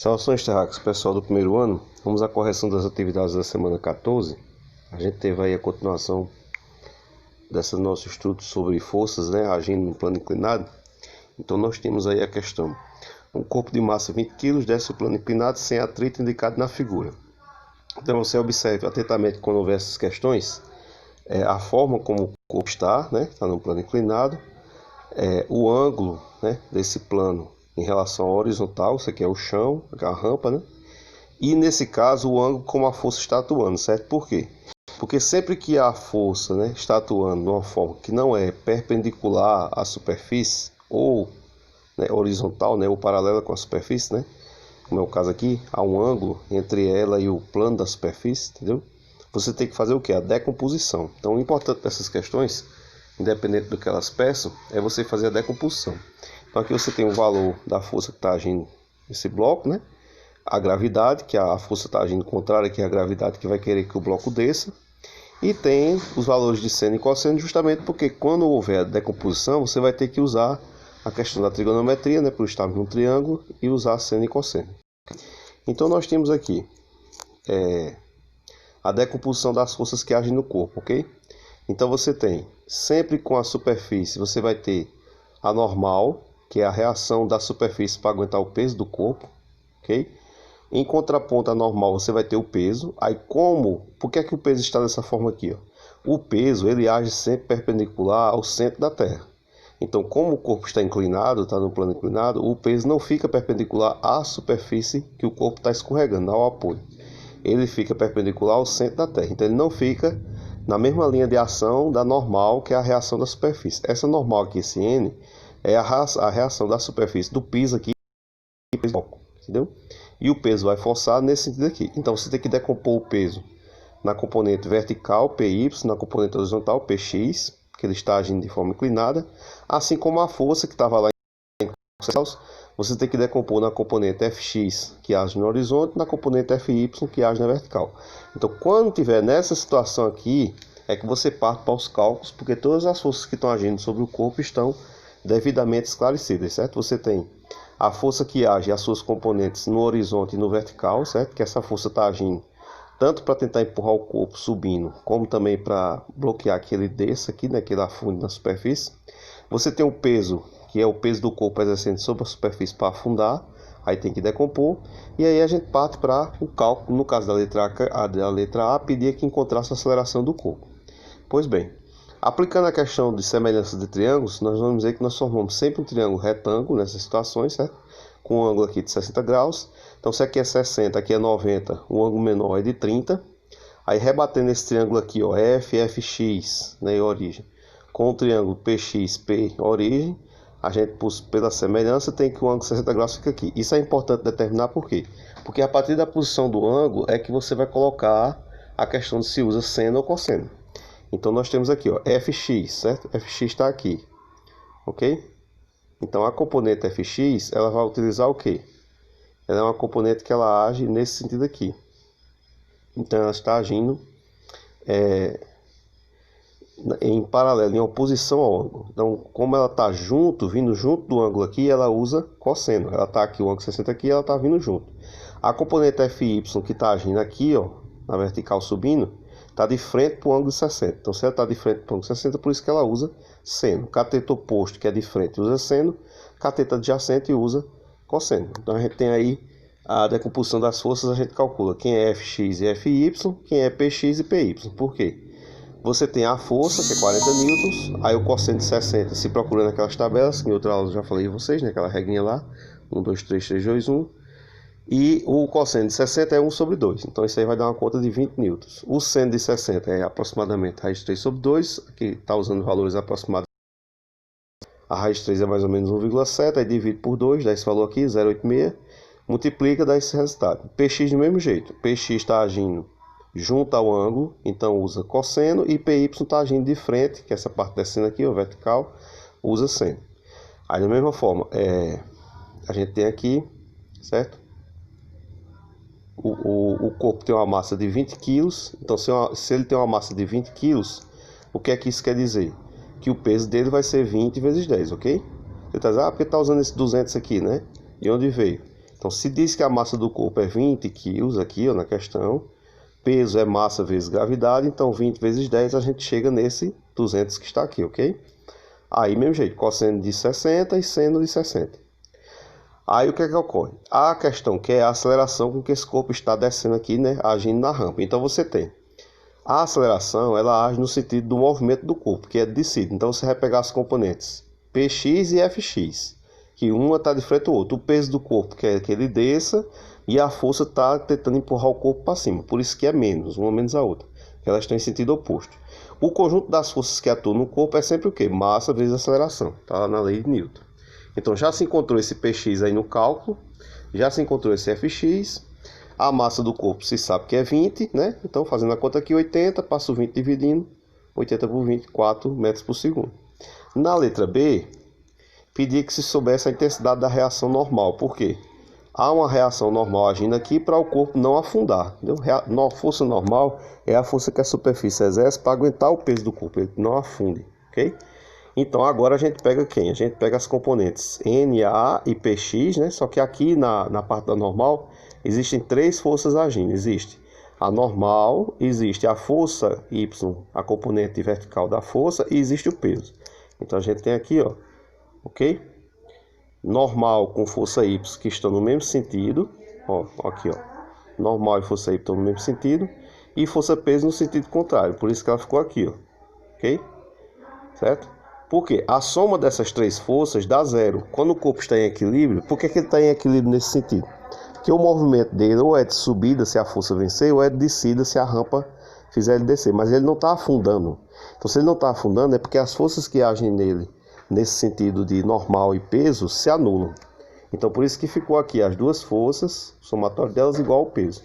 Saudações terráqueos, pessoal do primeiro ano. Vamos à correção das atividades da semana 14. A gente teve aí a continuação desse nosso estudo sobre forças, agindo no plano inclinado. Então nós temos aí a questão: um corpo de massa 20 kg desce o plano inclinado sem atrito indicado na figura. Então você observe atentamente quando houver essas questões, a forma como o corpo está no plano inclinado, o ângulo desse plano em relação ao horizontal, isso aqui é o chão, a rampa, e nesse caso o ângulo como a força está atuando, certo? Por quê? Porque sempre que a força está atuando de uma forma que não é perpendicular à superfície, ou horizontal, ou paralela com a superfície, como é o caso aqui, há um ângulo entre ela e o plano da superfície, entendeu? Você tem que fazer o que? A decomposição. Então o importante dessas questões, independente do que elas peçam, é você fazer a decomposição. Então aqui você tem o valor da força que está agindo nesse bloco, a gravidade, que a força está agindo contrária, que é a gravidade que vai querer que o bloco desça, e tem os valores de seno e cosseno, justamente porque quando houver a decomposição, você vai ter que usar a questão da trigonometria, por estarmos num triângulo, e usar seno e cosseno. Então nós temos aqui a decomposição das forças que agem no corpo, ok? Então você tem, sempre com a superfície, você vai ter a normal, que é a reação da superfície para aguentar o peso do corpo, ok? Em contraponto à normal, você vai ter o peso. Aí por que é que o peso está dessa forma aqui? O peso, ele age sempre perpendicular ao centro da Terra. Então, como o corpo está inclinado, está no plano inclinado, o peso não fica perpendicular à superfície que o corpo está escorregando, ao apoio. Ele fica perpendicular ao centro da Terra. Então, ele não fica na mesma linha de ação da normal, que é a reação da superfície. Essa normal aqui, esse N, é a reação da superfície do piso aqui, entendeu? E o peso vai forçar nesse sentido aqui. Então você tem que decompor o peso na componente vertical, PY, na componente horizontal, PX, que ele está agindo de forma inclinada, assim como a força que estava lá em você tem que decompor na componente FX, que age no horizonte, na componente FY, que age na vertical. Então quando tiver nessa situação aqui, é que você parte para os cálculos, porque todas as forças que estão agindo sobre o corpo estão devidamente esclarecidas, certo? Você tem a força que age, as suas componentes no horizonte e no vertical, certo? Que essa força está agindo tanto para tentar empurrar o corpo subindo, como também para bloquear que ele desça aqui, que ele afunde na superfície. Você tem o peso, que é o peso do corpo exercendo sobre a superfície para afundar, aí tem que decompor, e aí a gente parte para o cálculo, no caso da letra A, pedir que encontrasse a aceleração do corpo. Pois bem, aplicando a questão de semelhança de triângulos, nós vamos dizer que nós formamos sempre um triângulo retângulo nessas situações, certo? Com um ângulo aqui de 60 graus. Então, se aqui é 60, aqui é 90, o ângulo menor é de 30. Aí, rebatendo esse triângulo aqui, FX, e origem, com o triângulo PXP, origem, a gente, pela semelhança, tem que o ângulo de 60 graus fica aqui. Isso é importante determinar por quê? Porque a partir da posição do ângulo é que você vai colocar a questão de se usa seno ou cosseno. Então nós temos aqui, Fx, certo? Fx está aqui, ok? Então a componente Fx, ela vai utilizar o quê? Ela é uma componente que ela age nesse sentido aqui. Então ela está agindo em paralelo, em oposição ao ângulo. Então, como ela está vindo junto do ângulo aqui, ela usa cosseno. Ela está aqui, o ângulo 60 aqui, ela está vindo junto. A componente Fy, que está agindo aqui, na vertical subindo, está de frente para o ângulo de 60. Então, se ela está de frente para o ângulo de 60, por isso que ela usa seno. Cateto oposto, que é de frente, usa seno. Cateto adjacente usa cosseno. Então, a gente tem aí a decomposição das forças, a gente calcula quem é Fx e Fy, quem é Px e Py. Por quê? Você tem a força, que é 40 newtons, aí o cosseno de 60, se procura naquelas tabelas, que em outra aula eu já falei a vocês, aquela regrinha lá, 1, 2, 3, 3, 2, 1. E o cosseno de 60 é 1 sobre 2. Então isso aí vai dar uma conta de 20 newtons. O seno de 60 é aproximadamente raiz de 3 sobre 2. Aqui está usando valores aproximados. A raiz de 3 é mais ou menos 1,7. Aí divide por 2, dá esse valor aqui, 0,86. Multiplica, dá esse resultado. Px do mesmo jeito. Px está agindo junto ao ângulo, então usa cosseno. E Py está agindo de frente, que é essa parte descendo aqui, vertical, usa seno. Aí da mesma forma, a gente tem aqui, certo? O corpo tem uma massa de 20 kg, então se ele tem uma massa de 20 kg, o que é que isso quer dizer? Que o peso dele vai ser 20 vezes 10, ok? Você está dizendo, porque está usando esse 200 aqui, De onde veio? Então, se diz que a massa do corpo é 20 kg aqui, ó, na questão, peso é massa vezes gravidade, então 20 vezes 10 a gente chega nesse 200 que está aqui, ok? Aí, mesmo jeito, cosseno de 60 e seno de 60. Aí, o que é que ocorre? A questão que é a aceleração com que esse corpo está descendo aqui, né, agindo na rampa. Então, você tem a aceleração, ela age no sentido do movimento do corpo, que é descido. Então, você vai pegar as componentes Px e Fx, que uma está de frente ao outro. O peso do corpo quer que ele desça e a força está tentando empurrar o corpo para cima. Por isso que é menos, uma menos a outra. Elas estão em sentido oposto. O conjunto das forças que atuam no corpo é sempre o quê? Massa vezes aceleração. Está na lei de Newton. Então já se encontrou esse Px aí no cálculo, já se encontrou esse Fx. A massa do corpo se sabe que é 20, né? Então fazendo a conta aqui, 80, passo 20 dividindo, 80 por 24 metros por segundo. Na letra B, pedia que se soubesse a intensidade da reação normal. Por quê? Há uma reação normal agindo aqui para o corpo não afundar. Força normal é a força que a superfície exerce para aguentar o peso do corpo, ele não afunde, ok? Então agora a gente pega quem? A gente pega as componentes Na e Px, né? Só que aqui na parte da normal existem três forças agindo. Existe a normal, existe a força Y, a componente vertical da força, e existe o peso. Então a gente tem aqui, ó, ok? Normal com força Y que estão no mesmo sentido, ó, aqui, ó. Normal e força Y estão no mesmo sentido, e força peso no sentido contrário, por isso que ela ficou aqui, ó, ok? Certo? Porque a soma dessas três forças dá zero. Quando o corpo está em equilíbrio, por que ele está em equilíbrio nesse sentido? Porque o movimento dele ou é de subida se a força vencer, ou é de descida se a rampa fizer ele descer, mas ele não está afundando. Então se ele não está afundando é porque as forças que agem nele nesse sentido de normal e peso se anulam. Então por isso que ficou aqui as duas forças, o somatório delas igual ao peso,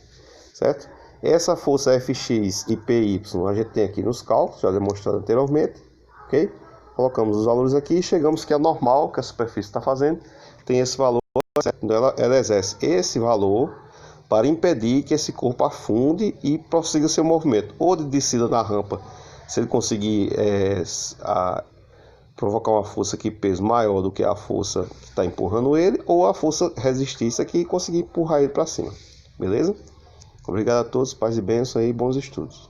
certo? Essa força Fx e Py a gente tem aqui nos cálculos, já demonstrado anteriormente, ok? Colocamos os valores aqui e chegamos que a normal, que a superfície está fazendo, tem esse valor, certo? Ela exerce esse valor para impedir que esse corpo afunde e prossiga seu movimento, ou de descida na rampa, se ele conseguir provocar uma força que peso maior do que a força que está empurrando ele, ou a força resistência que conseguir empurrar ele para cima. Beleza? Obrigado a todos, paz e bênção e bons estudos.